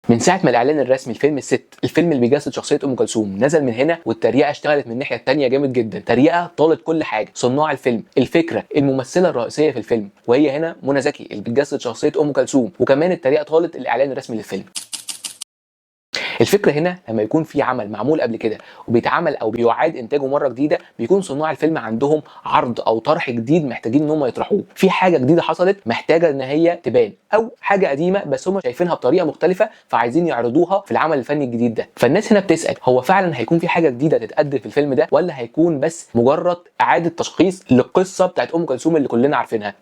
من ساعه ما الاعلان الرسمي لفيلم الست، الفيلم اللي بيجسد شخصيه ام كلثوم، نزل من هنا والتريقه اشتغلت من الناحيه الثانيه جامد جدا. تريقه طالت كل حاجه، صناع الفيلم، الفكره، الممثله الرئيسيه في الفيلم وهي هنا منى زكي اللي بتجسد شخصيه ام كلثوم، وكمان التريقه طالت الاعلان الرسمي للفيلم. الفكره هنا لما يكون في عمل معمول قبل كده وبيتعمل او بيعاد انتاجه مره جديده، بيكون صناع الفيلم عندهم عرض او طرح جديد محتاجين ان هم يطرحوه، في حاجه جديده حصلت محتاجه ان هي تبان، او حاجه قديمه بس هم شايفينها بطريقه مختلفه فعايزين يعرضوها في العمل الفني الجديد ده. فالناس هنا بتسال هو فعلا هيكون في حاجه جديده تتقدم في الفيلم ده، ولا هيكون بس مجرد اعاده تشخيص للقصه بتاعت ام كلثوم اللي كلنا عارفينها.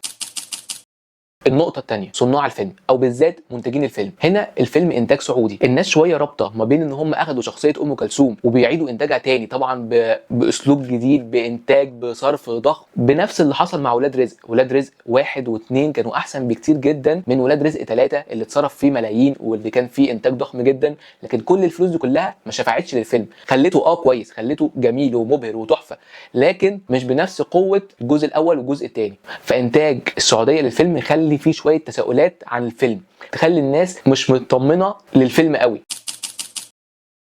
النقطة الثانية، صناع الفيلم او بالذات منتجين الفيلم. هنا الفيلم انتاج سعودي، الناس شوية رابطة ما بين ان هم اخدوا شخصية ام كلثوم وبيعيدوا انتاجها تاني، طبعا باسلوب جديد، بانتاج، بصرف ضخم، بنفس اللي حصل مع ولاد رزق. ولاد رزق 1 و2 كانوا احسن بكتير جدا من ولاد رزق 3 اللي اتصرف فيه ملايين واللي كان فيه انتاج ضخم جدا، لكن كل الفلوس دي كلها ما شفعتش للفيلم. خليته كويس، خليته جميل ومبهر وتحفة، لكن مش بنفس قوة الجزء الاول والجزء الثاني. فانتاج السعودية للفيلم خلي فيه شويه تساؤلات عن الفيلم، تخلي الناس مش مطمنه للفيلم قوي.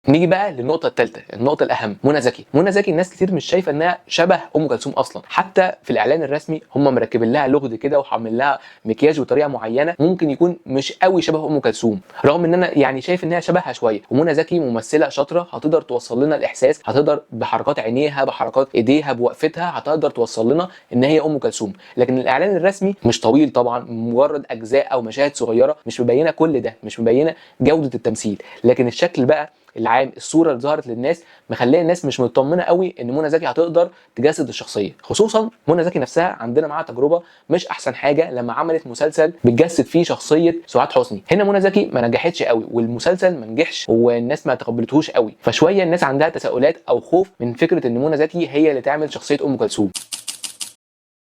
نيجي بقى للنقطة الثالثة، النقطة الأهم، منى زكي. منى زكي الناس كتير مش شايفة إنها شبه أم كلثوم أصلا، حتى في الإعلان الرسمي هم مركبين لها لغد كده وحاملين لها مكياج بطريقة معينة ممكن يكون مش قوي شبه أم كلثوم، رغم إن أنا يعني شايف إنها شبهها شوية. ومنى زكي ممثلة شاطرة، هتقدر توصل لنا الإحساس، هتقدر بحركات عينيها، بحركات إيديها، بوقفتها، هتقدر توصل لنا إن هي أم كلثوم. لكن الإعلان الرسمي مش طويل طبعا، مجرد أجزاء أو مشاهد صغيرة، مش مبينة كل ده، مش مبينة جودة التمثيل، لكن الشكل بقى العام، الصوره اللي ظهرت للناس مخليه الناس مش مطمنه قوي ان منى زكي هتقدر تجسد الشخصيه. خصوصا منى زكي نفسها عندنا معاها تجربه مش احسن حاجه لما عملت مسلسل بتجسد فيه شخصيه سعاد حسني. هنا منى زكي ما نجحتش قوي والمسلسل ما نجحش والناس ما تقبلتهوش قوي، فشويه الناس عندها تساؤلات او خوف من فكره ان منى زكي هي اللي تعمل شخصيه ام كلثوم.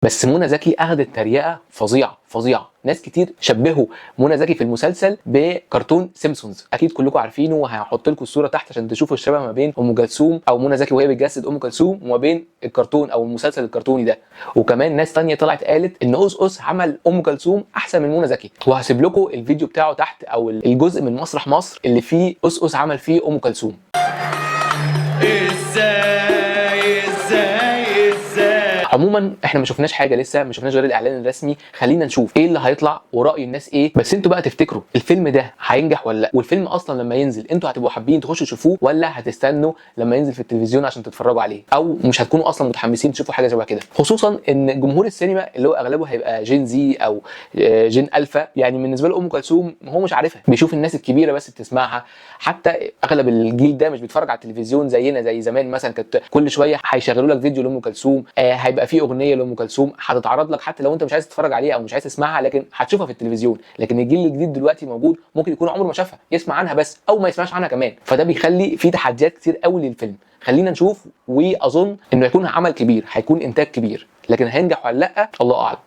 بس منى زكي اخذت تريقه فظيعه فظيعه. ناس كتير شبهوا منى زكي في المسلسل بكرتون سيمبسونز، اكيد كلكم عارفينه، وهحط لكم الصوره تحت عشان تشوفوا الشبه ما بين ام كلثوم او منى زكي وهي بتجسد ام كلثوم وما بين الكرتون او المسلسل الكرتوني ده. وكمان ناس ثانيه طلعت قالت ان أس عمل ام كلثوم احسن من منى زكي، وهسيب لكم الفيديو بتاعه تحت او الجزء من مسرح مصر اللي فيه أس عمل فيه ام كلثوم. عموما احنا ما شفناش حاجه لسه، ما شفناش غير الاعلان الرسمي، خلينا نشوف ايه اللي هيطلع وراي الناس ايه. بس انتوا بقى تفتكروا الفيلم ده هينجح ولا لا؟ والفيلم اصلا لما ينزل انتوا هتبقوا حابين تخشوا تشوفوه ولا هتستنوا لما ينزل في التلفزيون عشان تتفرجوا عليه، او مش هتكونوا اصلا متحمسين تشوفوا حاجه شبه كده؟ خصوصا ان جمهور السينما اللي هو اغلبه هيبقى جين زي او جين الفا، يعني بالنسبه له ام كلثوم هو مش عارفها، بيشوف الناس الكبيره بس بتسمعها. حتى اغلب الجيل ده مش بيتفرج على التلفزيون زينا زي زمان، مثلا كانت كل شويه هيشغلوا لك فيديو لام كلثوم، هيبقى في اغنيه لام كلثوم هتتعرض لك حتى لو انت مش عايز تتفرج عليها او مش عايز تسمعها، لكن هتشوفها في التلفزيون. لكن الجيل الجديد دلوقتي موجود ممكن يكون عمره ما شافها، يسمع عنها بس او ما يسمعش عنها كمان، فده بيخلي في تحديات كتير قوي للفيلم. خلينا نشوف، واظن انه هيكون عمل كبير، هيكون انتاج كبير، لكن هينجح ولا لا الله اعلم.